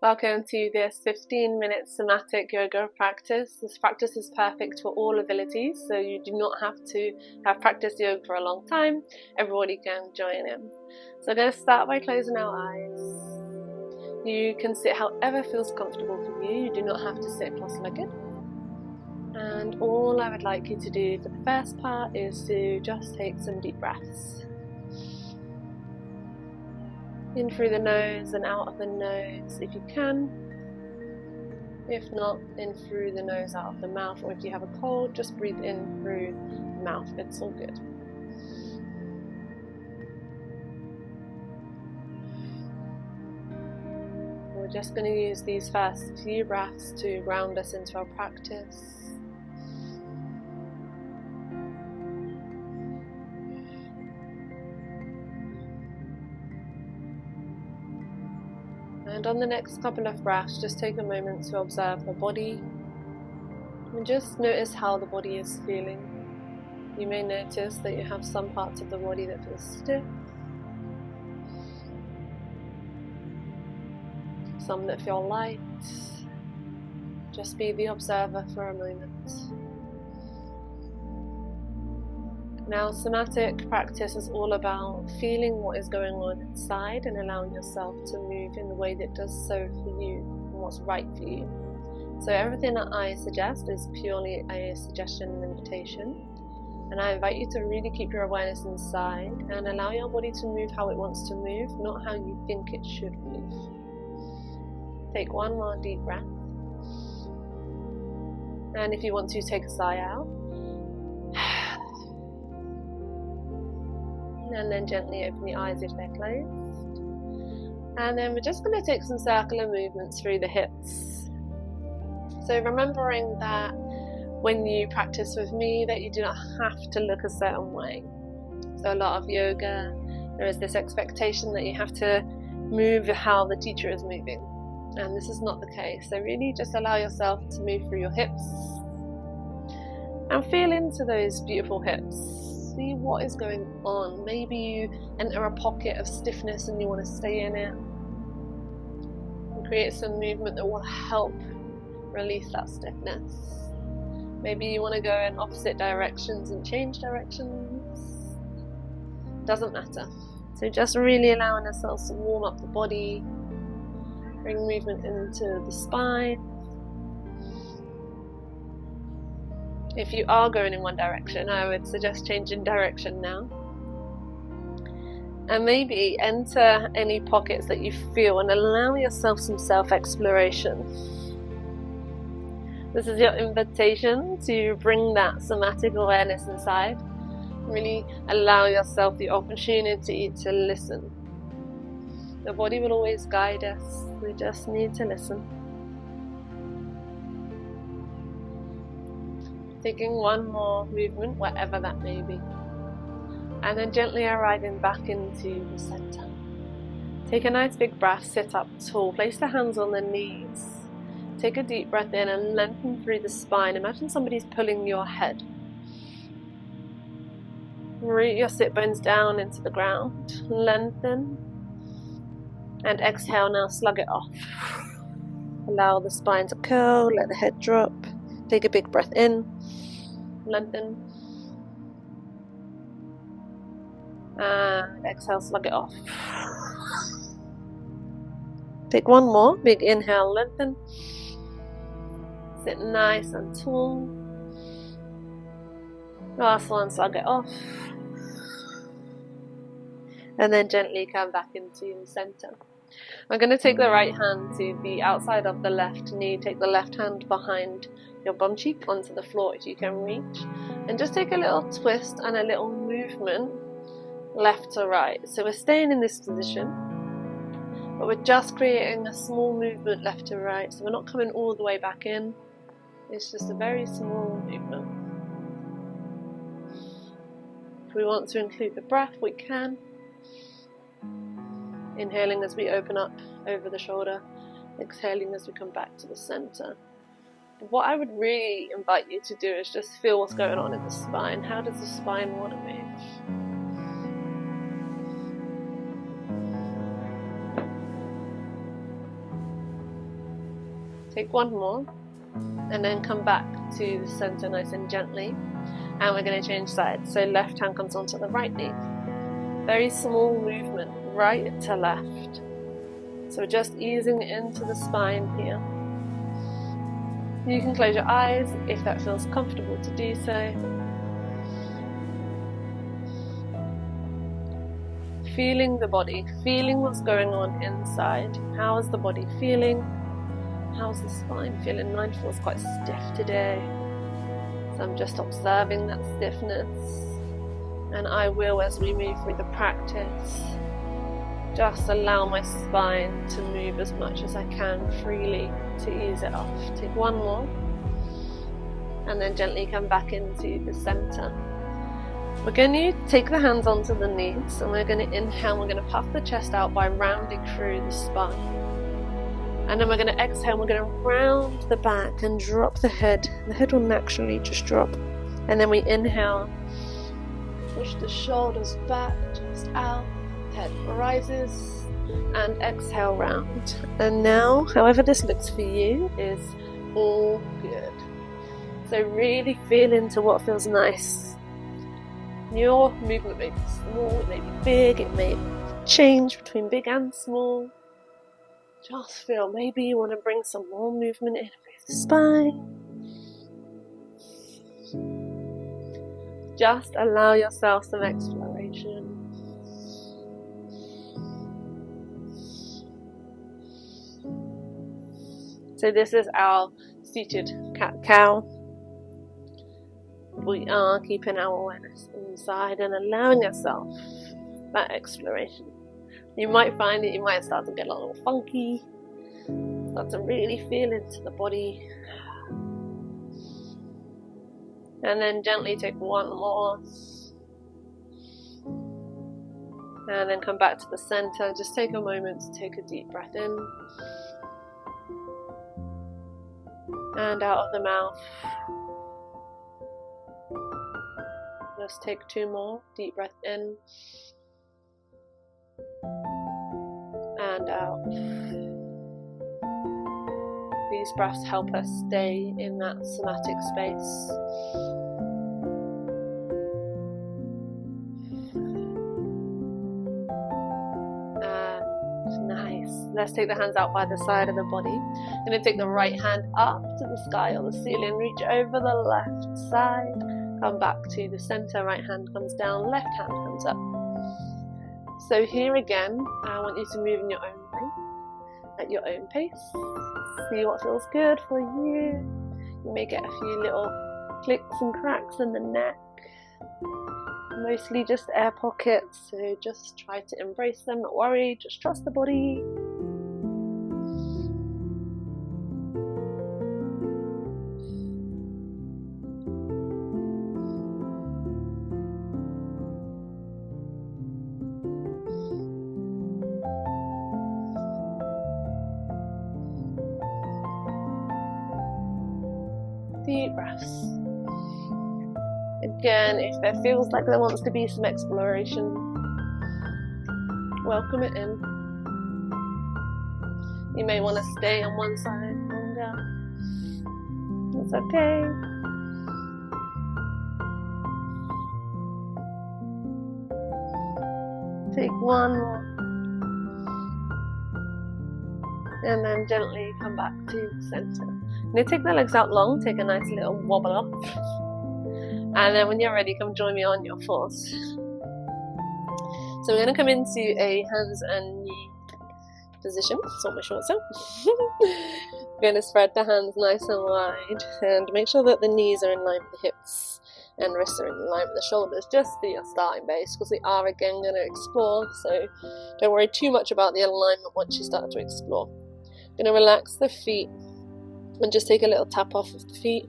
Welcome to this 15-minute somatic yoga practice. This practice is perfect for all abilities, so you do not have to have practiced yoga for a long time. Everybody can join in. So we're going to start by closing our eyes. You can sit however feels comfortable for you. You do not have to sit cross-legged. And all I would like you to do for the first part is to just take some deep breaths. In through the nose and out of the nose if you can. If not, in through the nose, out of the mouth, or if you have a cold, just breathe in through the mouth. It's all good. We're just going to use these first few breaths to ground us into our practice. And on the next couple of breaths, just take a moment to observe the body and just notice how the body is feeling. You may notice that you have some parts of the body that feel stiff, some that feel light. Just be the observer for a moment. Now, somatic practice is all about feeling what is going on inside and allowing yourself to move in the way that does so for you and what's right for you. So everything that I suggest is purely a suggestion and invitation. And I invite you to really keep your awareness inside and allow your body to move how it wants to move, not how you think it should move. Take one more deep breath. And if you want to, take a sigh out. And then gently open the eyes if they're closed. And then we're just going to take some circular movements through the hips. So remembering that when you practice with me, that you do not have to look a certain way. So a lot of yoga, there is this expectation that you have to move how the teacher is moving. And this is not the case. So really just allow yourself to move through your hips and feel into those beautiful hips. See what is going on. Maybe you enter a pocket of stiffness and you want to stay in it. And create some movement that will help release that stiffness. Maybe you want to go in opposite directions and change directions. Doesn't matter. So just really allowing ourselves to warm up the body. Bring movement into the spine. If you are going in one direction, I would suggest changing direction now. And maybe enter any pockets that you feel and allow yourself some self-exploration. This is your invitation to bring that somatic awareness inside. Really allow yourself the opportunity to listen. The body will always guide us. We just need to listen. Taking one more movement, whatever that may be. And then gently arriving back into the center. Take a nice big breath, sit up tall, place the hands on the knees. Take a deep breath in and lengthen through the spine. Imagine somebody's pulling your head. Root your sit bones down into the ground. Lengthen. And exhale, now slug it off. Allow the spine to curl, let the head drop. Take a big breath in. Lengthen. And exhale, slug it off. Take one more, big inhale, lengthen. Sit nice and tall. Last one, slug it off. And then gently come back into the center. I'm going to take the right hand to the outside of the left knee. Take the left hand behind your bum cheek onto the floor if you can reach. And just take a little twist and a little movement left to right. So we're staying in this position, but we're just creating a small movement left to right. So we're not coming all the way back in. It's just a very small movement. If we want to include the breath, we can. Inhaling as we open up over the shoulder, exhaling as we come back to the center. But what I would really invite you to do is just feel what's going on in the spine. How does the spine want to move? Take one more, and then come back to the center nice and gently. And we're going to change sides. So left hand comes onto the right knee. Very small movement, right to left. So just easing into the spine here. You can close your eyes if that feels comfortable to do so. Feeling the body, feeling what's going on inside. How is the body feeling? How's the spine feeling? Mine feels quite stiff today. So I'm just observing that stiffness. And I will, as we move through the practice, just allow my spine to move as much as I can freely to ease it off. Take one more. And then gently come back into the center. We're going to take the hands onto the knees, and we're going to inhale. We're going to puff the chest out by rounding through the spine. And then we're going to exhale. We're going to round the back and drop the head. The head will naturally just drop. And then we inhale. Push the shoulders back, chest out. Head rises. And exhale, round. And now, however this looks for you, is all good. So really feel into what feels nice. Your movement may be small, it may be big, it may change between big and small. Just feel, maybe you want to bring some more movement in through the spine. Just allow yourself some exploration. So this is our seated cat-cow. We are keeping our awareness inside and allowing ourselves that exploration. You might find that you might start to get a little funky, start to really feel into the body. And then gently take one more. And then come back to the center. Just take a moment to take a deep breath in. And out of the mouth. Just take two more. Deep breath in. And out. These breaths help us stay in that somatic space. And nice. Let's take the hands out by the side of the body. I'm going to take the right hand up to the sky or the ceiling. Reach over the left side. Come back to the center. Right hand comes down. Left hand comes up. So here again, I want you to move in your own way, at your own pace. See what feels good for you. You may get a few little clicks and cracks in the neck. Mostly just air pockets, so just try to embrace them, not worry, just trust the body. Deep breaths. Again, if there feels like there wants to be some exploration, welcome it in. You may want to stay on one side longer. That's okay. Take one more. And then gently come back to the center. I'm going to take the legs out long, take a nice little wobble off. And then when you're ready, come join me on your fours. So we're going to come into a hands and knee position. It's not my short so. We're going to spread the hands nice and wide and make sure that the knees are in line with the hips and wrists are in line with the shoulders, just for your starting base, because we are again going to explore. So don't worry too much about the alignment once you start to explore. Going to relax the feet and just take a little tap off of the feet.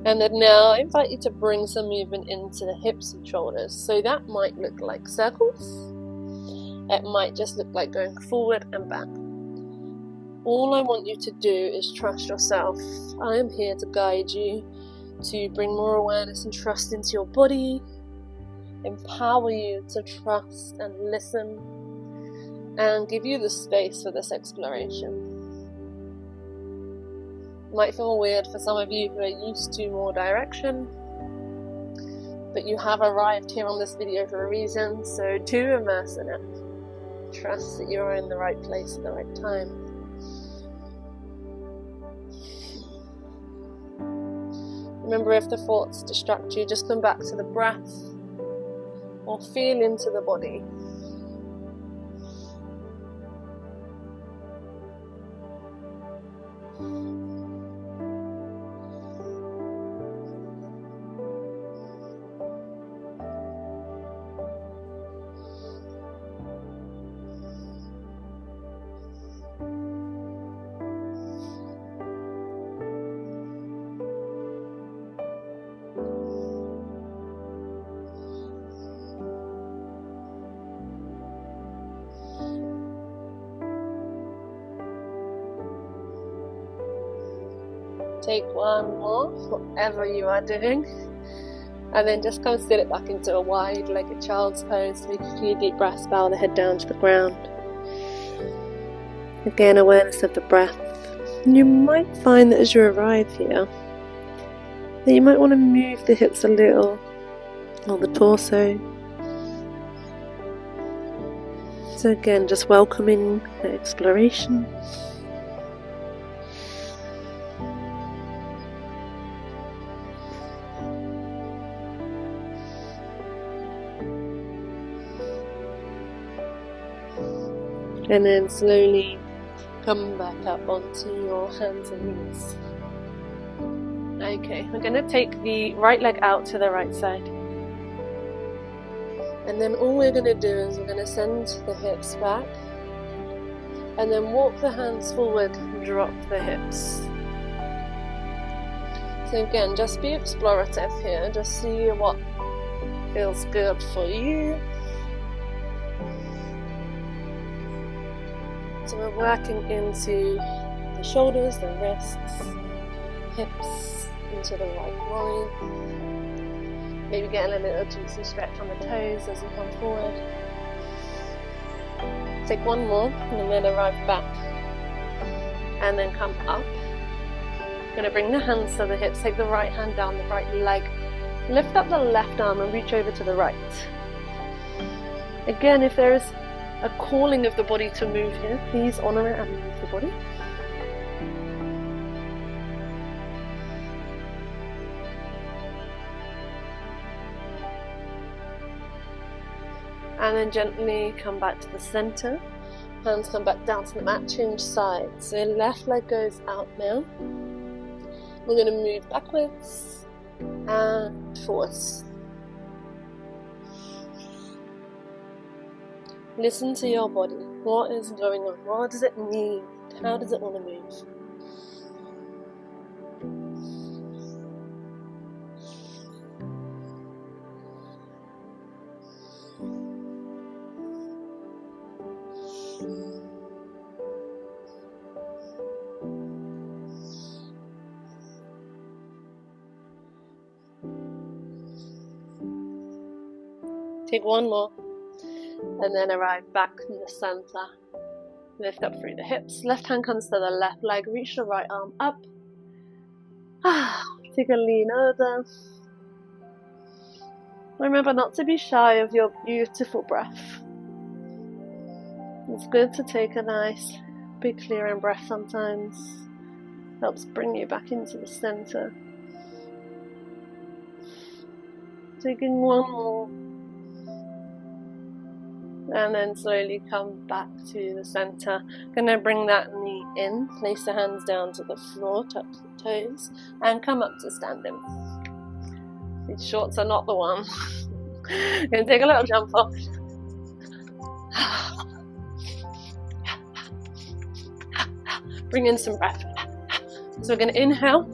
And then now I invite you to bring some movement into the hips and shoulders. So that might look like circles. It might just look like going forward and back. All I want you to do is trust yourself. I am here to guide you, to bring more awareness and trust into your body, empower you to trust and listen, and give you the space for this exploration. It might feel weird for some of you who are used to more direction, but you have arrived here on this video for a reason, so do immerse in it. Trust that you're in the right place at the right time. Remember, if the thoughts distract you, just come back to the breath or feel into the body. Take one more, whatever you are doing, and then just come sit it back into a wide-legged child's pose. Take a few deep breaths, bow the head down to the ground. Again, awareness of the breath. And you might find that as you arrive here, that you might want to move the hips a little, or the torso. So again, just welcoming the exploration. And then slowly come back up onto your hands and knees. Okay, we're going to take the right leg out to the right side. And then all we're going to do is we're going to send the hips back. And then walk the hands forward and drop the hips. So again, just be explorative here. Just see what feels good for you. So we're working into the shoulders, the wrists, hips, into the right groin. Maybe getting a little juicy stretch on the toes as you come forward. Take one more and then arrive back. And then come up. You're going to bring the hands to the hips, take the right hand down the right leg. Lift up the left arm and reach over to the right. Again, if there is a calling of the body to move here, please honour it and move the body. And then gently come back to the centre. Hands come back down to the mat, change sides. So left leg goes out now. We're going to move backwards and forwards. Listen to your body. What is going on? What does it need? How does it want to move? Take one more. And then arrive back in the center. Lift up through the hips. Left hand comes to the left leg. Reach the right arm up. Take a lean over. Remember not to be shy of your beautiful breath. It's good to take a nice, big clearing breath sometimes. Helps bring you back into the center. Taking one more. And then slowly come back to the center. Gonna bring that knee in, place the hands down to the floor, touch the toes, and come up to standing. These shorts are not the one. Gonna take a little jump off. Bring in some breath. So we're gonna inhale,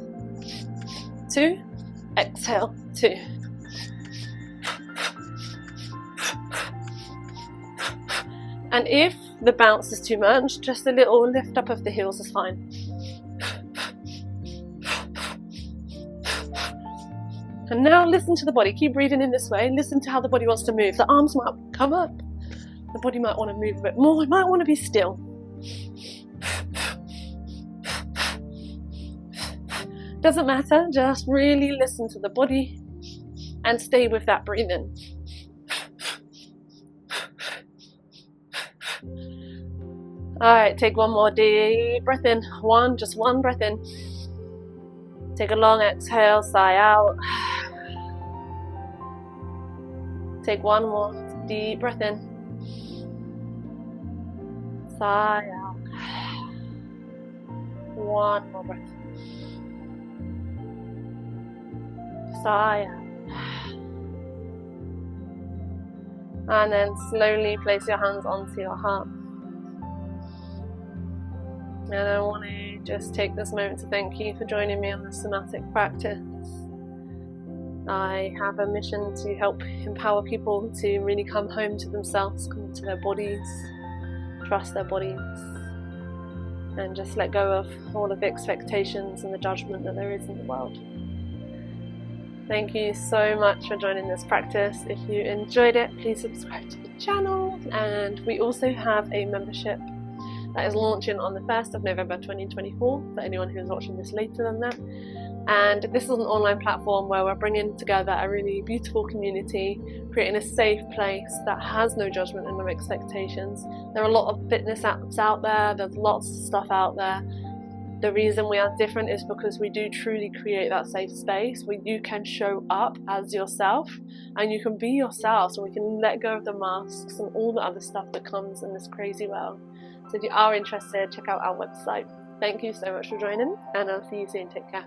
2, exhale, 2. And if the bounce is too much, just a little lift up of the heels is fine. And now listen to the body. Keep breathing in this way. Listen to how the body wants to move. The arms come up. The body might want to move a bit more, it might want to be still. Doesn't matter, just really listen to the body and stay with that breathing. Alright, take one more deep breath in. Just one breath in. Take a long exhale, sigh out. Take one more deep breath in. Sigh out. One more breath. Sigh out. And then slowly place your hands onto your heart. And I want to just take this moment to thank you for joining me on this somatic practice. I have a mission to help empower people to really come home to themselves, come to their bodies, trust their bodies, and just let go of all of the expectations and the judgment that there is in the world. Thank you so much for joining this practice. If you enjoyed it, please subscribe to the channel. And we also have a membership that is launching on the 1st of November 2024 for anyone who is watching this later than that. And this is an online platform where we're bringing together a really beautiful community, creating a safe place that has no judgment and no expectations. There are a lot of fitness apps out there, there's lots of stuff out there. The reason we are different is because we do truly create that safe space where you can show up as yourself and you can be yourself, so we can let go of the masks and all the other stuff that comes in this crazy world. So if you are interested, check out our website. Thank you so much for joining, and I'll see you soon. Take care.